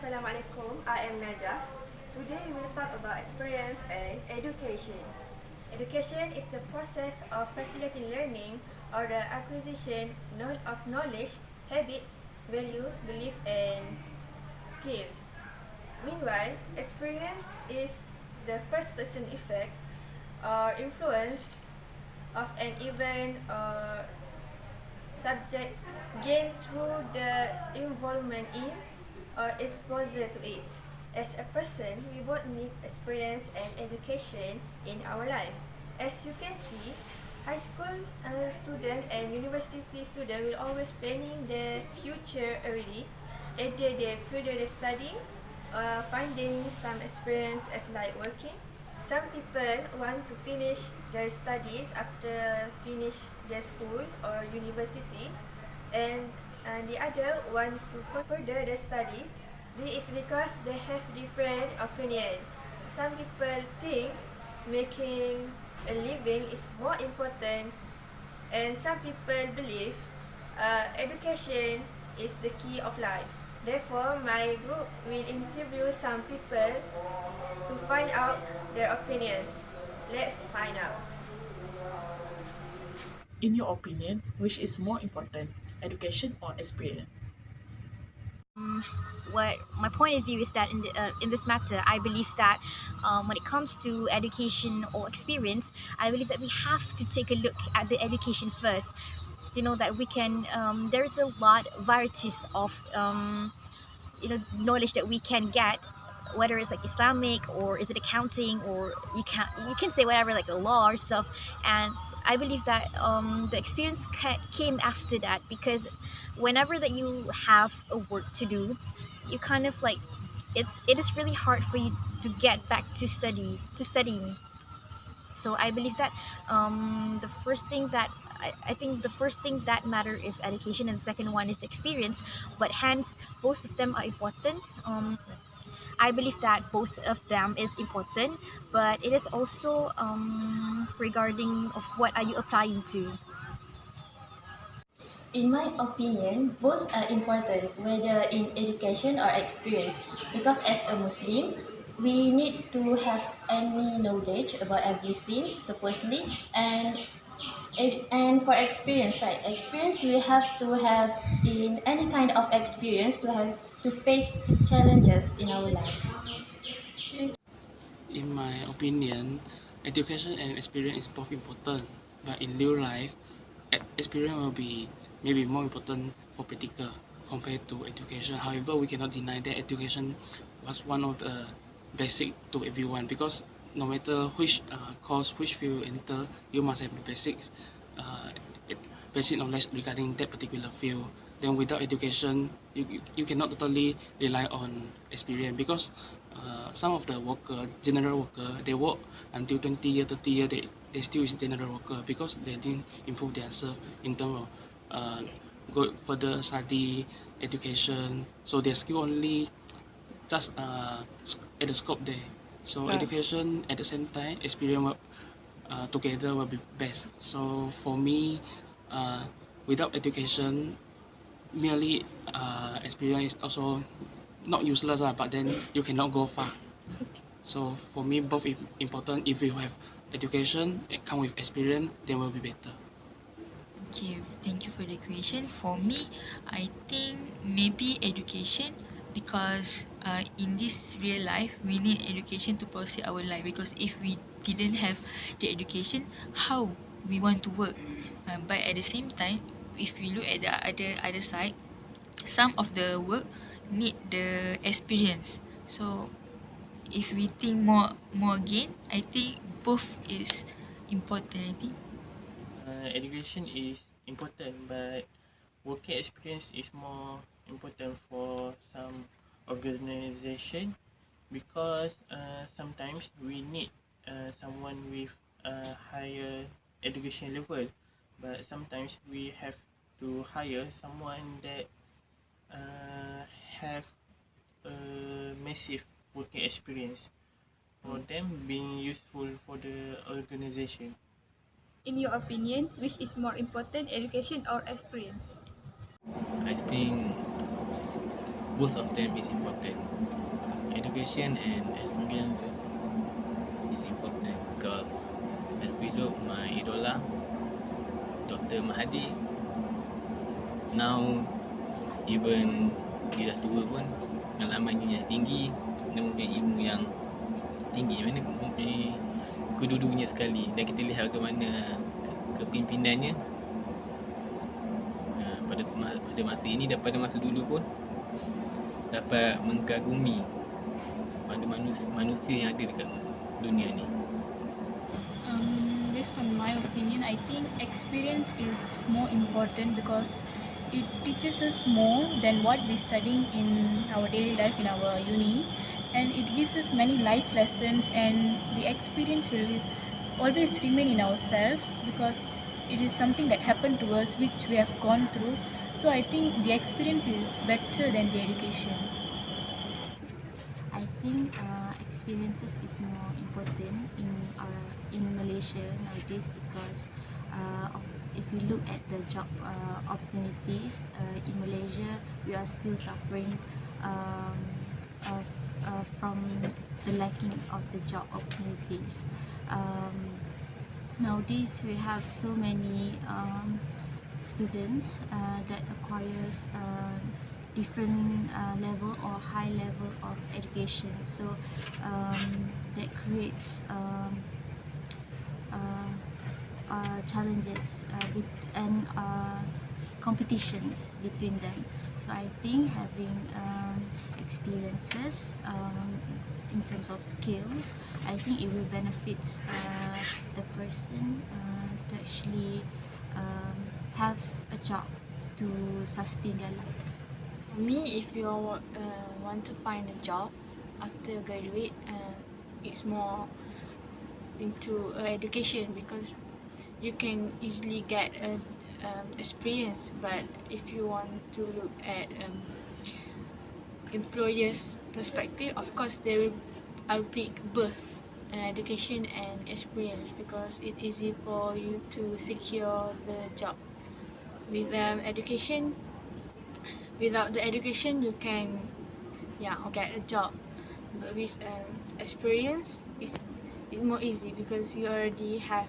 Assalamualaikum, I am Najah. Today we will talk about experience and education. Education is the process of facilitating learning or the acquisition of knowledge, habits, values, beliefs, and skills. Meanwhile, experience is the first person effect or influence of an event or subject gained through the involvement in or exposure to it. As a person, we both need experience and education in our life. As you can see, high school student and university student will always planning their future early, either they further their studying or finding some experience as like working. Some people want to finish their studies after finish their school or university, and the other want to further their studies. This is because they have different opinion. Some people think making a living is more important, and some people believe education is the key of life. Therefore, my group will interview some people to find out their opinions. Let's find out. In your opinion, which is more important, education or experience? What my point of view is that in this matter, I believe that when it comes to education or experience, I believe that we have to take a look at the education first. You know that we can. There's a lot varieties of knowledge that we can get, whether it's like Islamic or is it accounting, or you can say whatever, like the law or stuff. And I believe that the experience came after that, because whenever that you have a work to do, you kind of like it is really hard for you to get back to studying. So I believe that the first thing that I think the first thing that matter is education, and the second one is the experience. But hence, both of them are important. I believe that both of them is important, but it is also regarding of what are you applying to. In my opinion, both are important, whether in education or experience, because as a Muslim, we need to have any knowledge about everything, supposedly, and for experience, right? Experience we have to have in any kind of experience to have to face challenges in our life. In my opinion, education and experience is both important, but in real life, experience will be maybe more important for practical compared to education. However, we cannot deny that education was one of the basic to everyone, because no matter which course, which field you enter, you must have the basics, uh, basic knowledge regarding that particular field. Then without education, you cannot totally rely on experience, because some of the worker, general worker, they work until 20 years, 30 years, they still is general worker because they didn't improve themselves in terms of go further study, education. So their skill only just at the scope there. So education at the same time, experience will, together will be best. So for me, uh, without education, merely experience is also not useless, but then you cannot go far. So for me, both is important. If you have education and come with experience, then will be better. Okay, thank you for the question. For me, I think maybe education, because in this real life we need education to proceed our life, because if we didn't have the education, how we want to work. But at the same time, if we look at the other side, some of the work need the experience. So if we think more again, I think both is important. I think. Education is important, but working experience is more important for some organization, because sometimes we need someone with a higher education level, but sometimes we have to hire someone that have a massive working experience for them being useful for the organization. In your opinion, which is more important, education or experience? I think both of them is important. Education and experience is important because as we look my idola, Dr. Mahathir, now even dia dah tua pun pengalamannya yang tinggi, dia mempunyai ilmu yang tinggi, mana mempunyai kedudukannya sekali, dan kita lihat bagaimana kepimpinannya pada masa ini dan pada masa dulu pun dapat mengagumi pada manusia yang ada dekat dunia ni. Based on my opinion, I think experience is more important because it teaches us more than what we studying in our daily life in our uni, and it gives us many life lessons, and the experience will always remain in ourselves because it is something that happened to us which we have gone through. So I think the experience is better than the education. I think experiences is more important in Malaysia nowadays because if we look at the job opportunities in Malaysia, we are still suffering from the lacking of the job opportunities. Nowadays we have so many students that acquires different level or high level of education, so that creates challenges and competitions between them. So I think having experiences in terms of skills, I think it will benefit the person to actually have a job to sustain their life. For me, if you want to find a job after graduate, it's more into education because you can easily get an experience. But if you want to look at employers' perspective, of course I'll pick both education and experience because it's easy for you to secure the job. With education, without the education you can get a job, but with experience it's more easy because you already have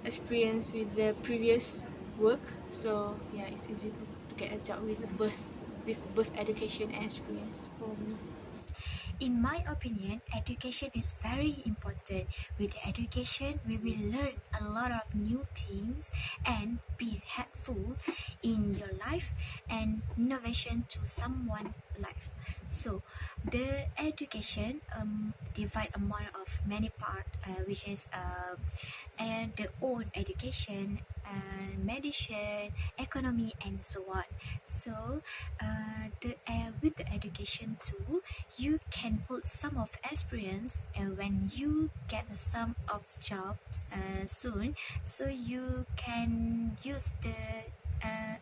experience with the previous work, so it's easy to get a job with both education and experience for me. In my opinion, education is very important. With education, we will learn a lot of new things and be helpful in your life and innovation to someone's life. So, the education divide among of many parts, which is and the own education and medicine, economy, and so on. So, with the education too, you can put some of experience, and when you get some of jobs soon, so you can use the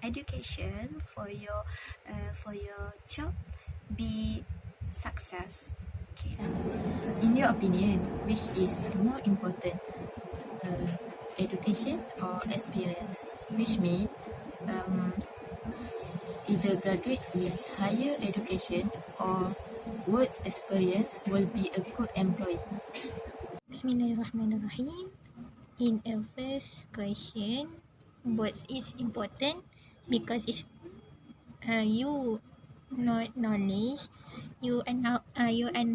education for your job be success. Okay. In your opinion, which is more important, education or experience? Which means either graduate with higher education or works experience will be a good employee. Bismillahirrahmanirrahim. In a first question, what is important because it's you know knowledge, you and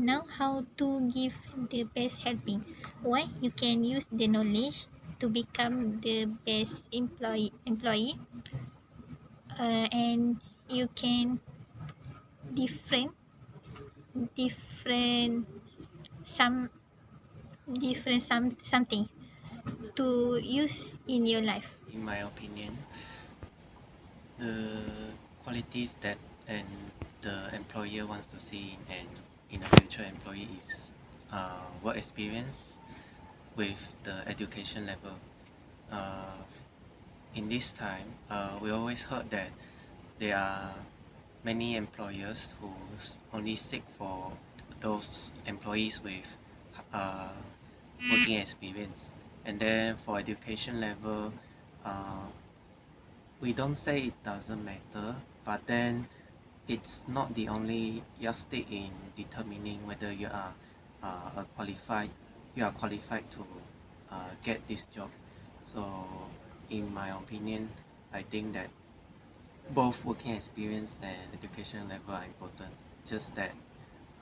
now how to give the best helping. Why you can use the knowledge to become the best employee, and you can different some something to use in your life. In my opinion, the qualities that the employer wants to see in a future employee is work experience with the education level. In this time, we always heard that there are many employers who only seek for those employees with working experience, and then for education level, we don't say it doesn't matter, but then it's not the only yardstick in determining whether a qualified you are qualified to get this job. So in my opinion, I think that both working experience and education level are important. Just that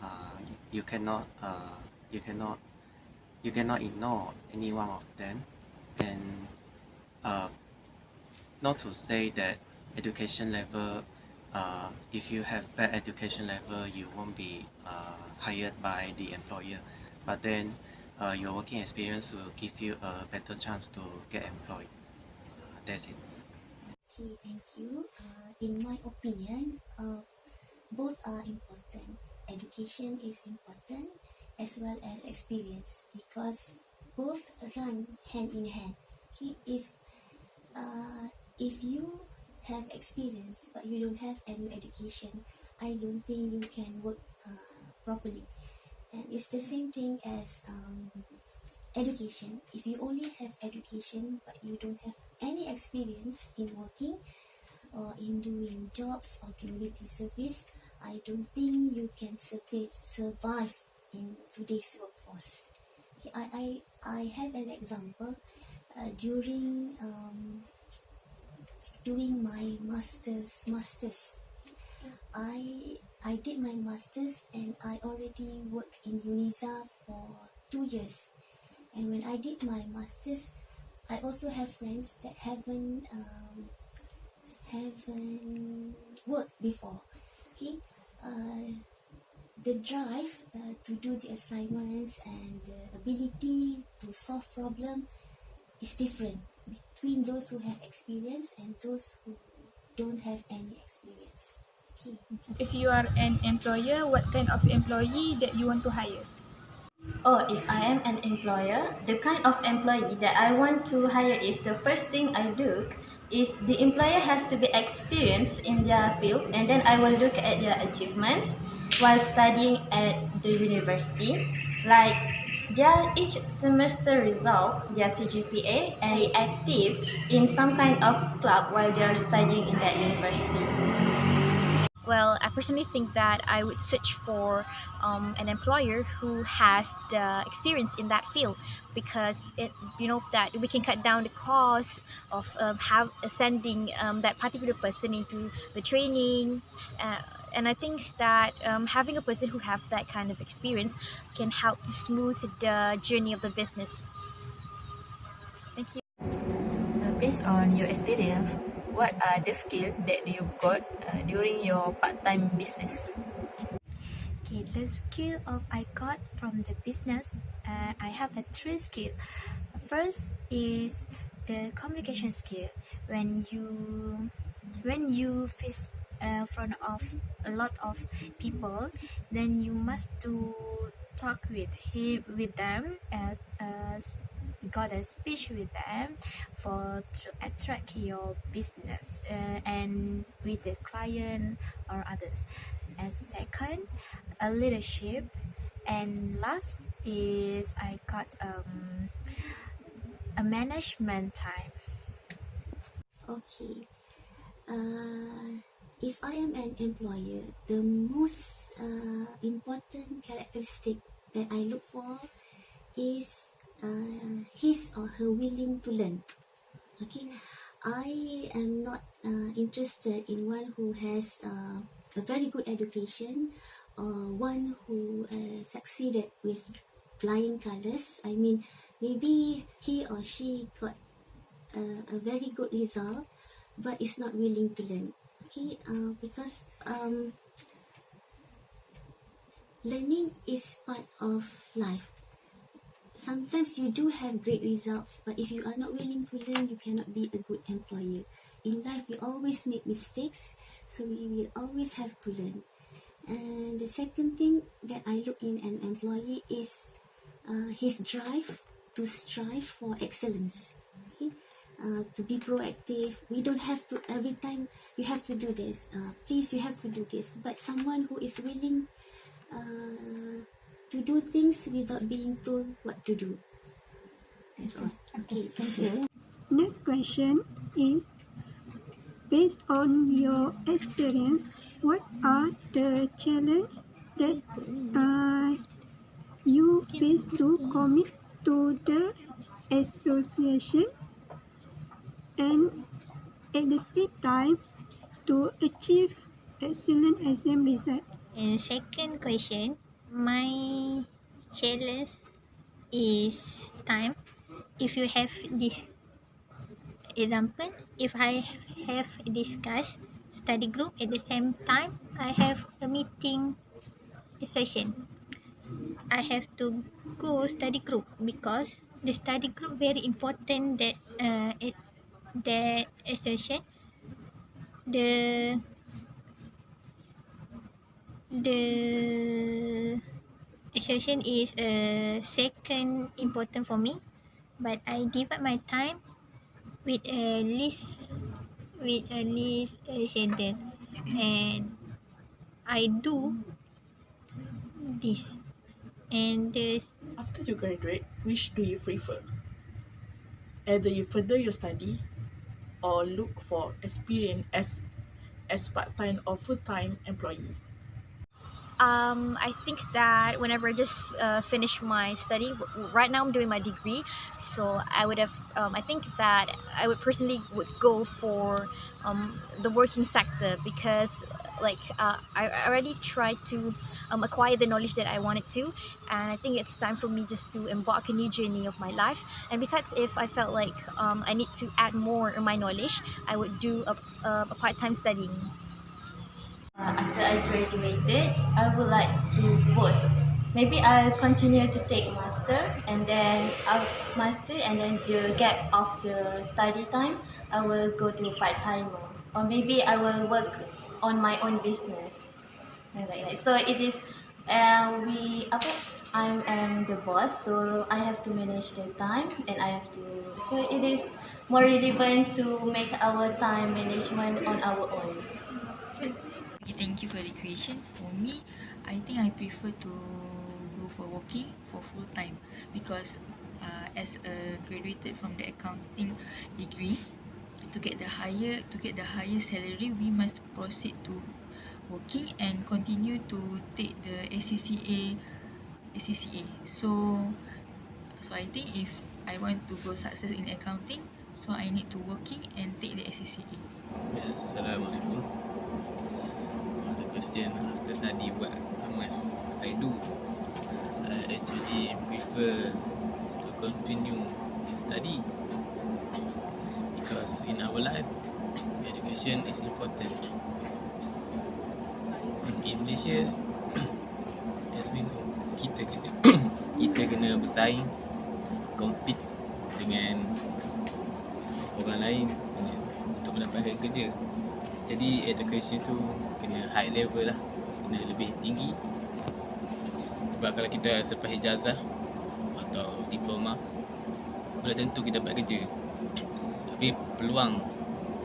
uh, you cannot you cannot you cannot ignore any one of them, and uh, not to say that education level if you have bad education level you won't be hired by the employer, but then your working experience will give you a better chance to get employed. That's it. Okay, thank you. In my opinion, both are important. Education is important as well as experience because both run hand in hand. Okay, if you have experience but you don't have any education, I don't think you can work properly. And it's the same thing as education. If you only have education but you don't have any experience in working or in doing jobs or community service, I don't think you can survive in today's workforce. Okay, I have an example. During doing my masters, I did my masters and I already worked in UNIZA for 2 years. And when I did my masters, I also have friends that haven't worked before. Okay, the drive to do the assignments and the ability to solve problem is different between those who have experience and those who don't have any experience. Okay. If you are an employer, what kind of employee that you want to hire? Or if I am an employer, the kind of employee that I want to hire is the first thing I look is the employer has to be experienced in their field, and then I will look at their achievements while studying at the university, like their each semester result, their CGPA, and be active in some kind of club while they are studying in that university. Well, I personally think that I would search for an employer who has the experience in that field, because it that we can cut down the cost of have sending that particular person into the training, and I think that having a person who have that kind of experience can help to smooth the journey of the business. Thank you. Based on your experience, what are the skills that you got during your part-time business? Okay, the skill of I got from the business, I have a 3 skill. First is the communication skill. When you face front of a lot of people, then you must to talk with them, got a speech with them to attract your business and with the client or others. And second, a leadership, and last is I got a management time. Okay. If I am an employer, the most important characteristic that I look for is his or her willing to learn. Okay, I am not interested in one who has a very good education or one who succeeded with flying colors. I mean, maybe he or she got a very good result but is not willing to learn. Okay, because learning is part of life. Sometimes you do have great results, but if you are not willing to learn, you cannot be a good employer. In life, we always make mistakes, so we will always have to learn. And the second thing that I look in an employee is his drive to strive for excellence. Okay? To be proactive. We don't have to every time you have to do this. Please, you have to do this. But someone who is willing to do things without being told what to do. That's all. Okay, thank you. Next question is, Based on your experience, what are the challenges that you face to commit to the association and at the same time to achieve excellent exam result? And second question, my challenge is time. If you have this example, if I have discussed study group at the same time, I have a meeting session. I have to go study group because the study group very important that is that association the association is second important for me, but I divide my time with a list schedule, and I do this and this. After you graduate, which do you prefer? Either you further your study or look for experience as part-time or full-time employee. I think that whenever I just finish my study, right now I'm doing my degree, so I would have. I think that I would personally would go for the working sector because, like, I already tried to acquire the knowledge that I wanted to, and I think it's time for me just to embark a new journey of my life. And besides, if I felt like I need to add more in my knowledge, I would do a part-time studying. After I graduated, I would like to both. Maybe I'll continue to take master and then I'll master and then the gap of the study time, I will go to part timer. Or maybe I will work on my own business. And like that. So it is, I am the boss, so I have to manage the time and I have to. So it is more relevant to make our time management on our own. Okay, thank you for the question. For me, I think I prefer to go for working for full time because as a graduated from the accounting degree, to get the higher salary, we must proceed to working and continue to take the ACCA. So I think if I want to go success in accounting, so I need to working and take the ACCA. Assalamualaikum. The question after study what must I do? I actually prefer to continue the study because in our life education is important. In Malaysia, as we know, kita kena kita kena bersaing, compete dengan orang lain untuk mendapatkan kerja. Jadi education tu kena high level lah, kena lebih tinggi. Sebab kalau kita selepas ijazah atau diploma, belum tentu kita dapat kerja. Tapi peluang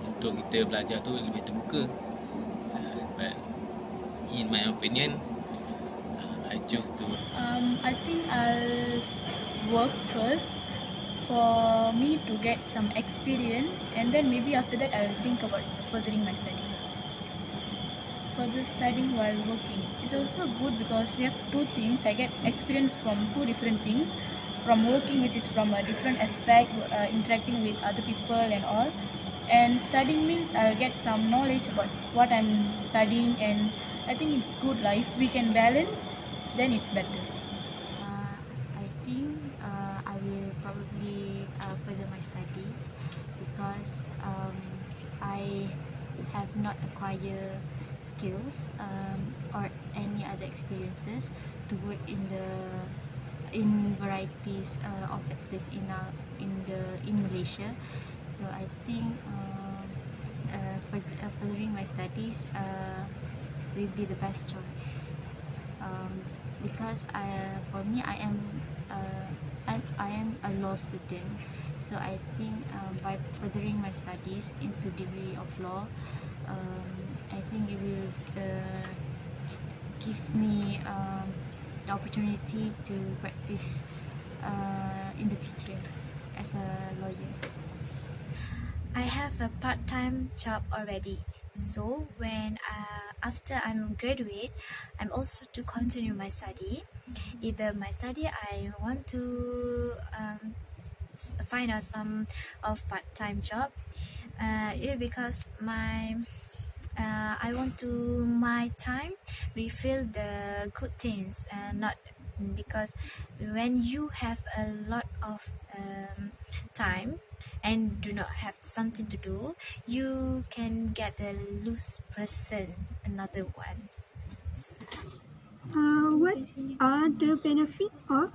untuk kita belajar tu lebih terbuka. But in my opinion, I choose to. I think I'll work first for me to get some experience, and then maybe after that I'll think about furthering my studies. Further studying while working, it's also good because we have two things. I get experience from two different things. From working, which is from a different aspect, interacting with other people and all. And studying means I'll get some knowledge about what I'm studying, and I think it's good life. We can balance, then it's better. I think I will probably further my studies because I have not acquired skills or any other experiences to work in varieties of sectors in Malaysia. So I think furthering my studies will be the best choice. Because for me, I am a law student, so I think by furthering my studies into degree of law, I think it will give me the opportunity to practice in the future as a lawyer. I have a part-time job already. So when after I'm graduate, I'm also to continue my study. Either my study, I want to find out some of part-time job. It because I want to my time refill the good things, not because when you have a lot of time and do not have something to do, you can get a loose person, another one. What are the benefits of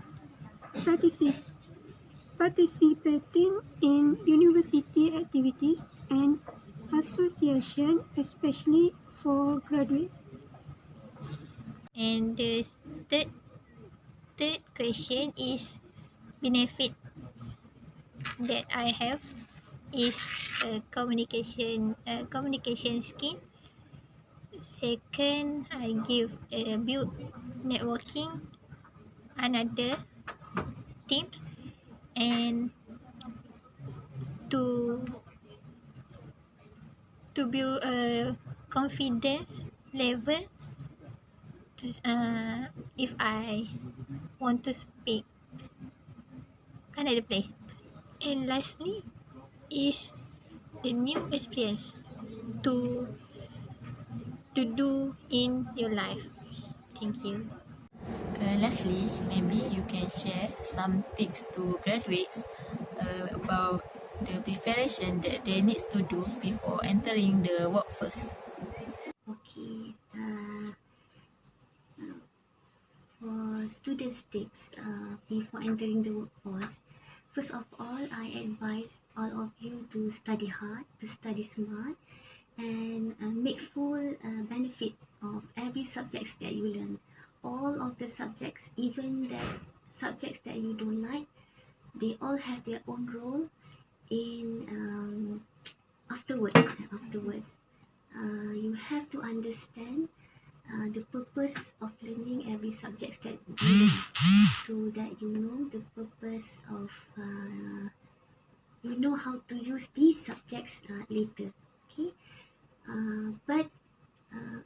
particip- participating in university activities and association, especially for graduates? And the third question is benefit that I have is communication skill. Second, I give build networking another team and to build a confidence level to, if I want to speak another place. And lastly is the new experience to do in your life. Thank you. Lastly, maybe you can share some tips to graduates about the preparation that they need to do before entering the workforce. Okay, for students' tips before entering the workforce, first of all, I advise all of you to study hard, to study smart, and make full benefit of every subjects that you learn. All of the subjects, even the subjects that you don't like, they all have their own role in afterwards. You have to understand the purpose of learning every subject that you learn, so that you know the purpose of you know how to use these subjects later. Okay, but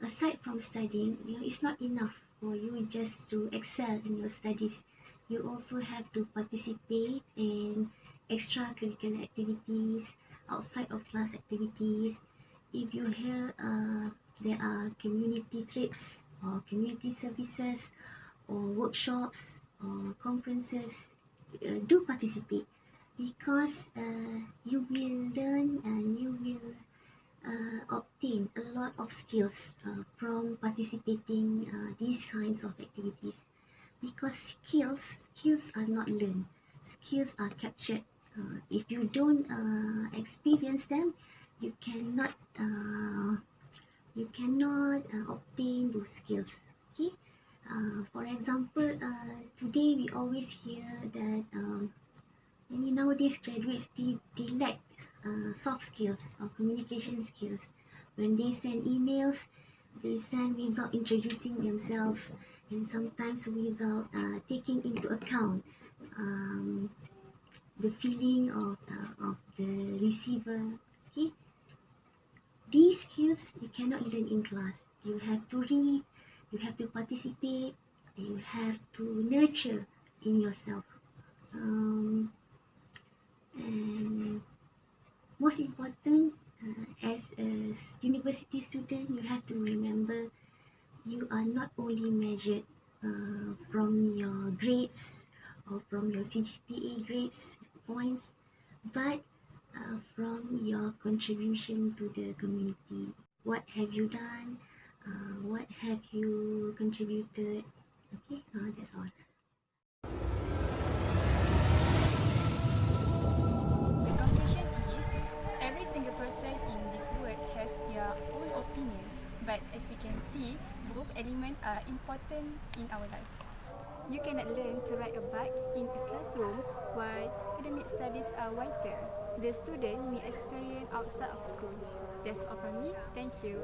aside from studying, it's not enough for you just to excel in your studies. You also have to participate in extracurricular activities, outside of class activities. If you hear there are community trips or community services or workshops or conferences, do participate, because you will learn and you will obtain a lot of skills from participating these kinds of activities, because skills are not learned, skills are captured. If you don't experience them, you cannot obtain those skills. Okay, for example, today we always hear that many nowadays graduates, they lack soft skills or communication skills. When they send emails, they send without introducing themselves, and sometimes without taking into account the feeling of the receiver. Okay, these skills you cannot learn in class. You have to read, you have to participate, you have to nurture in yourself. And most important, as a university student, you have to remember you are not only measured from your grades or from your CGPA grades points, but from your contribution to the community. What have you done? What have you contributed? Okay, that's all. The conclusion is every single person in this world has their own opinion, but as you can see, both elements are important in our life. You cannot learn to ride a bike in a classroom while academic studies are vital. The student may experience outside of school. That's all from me. Thank you.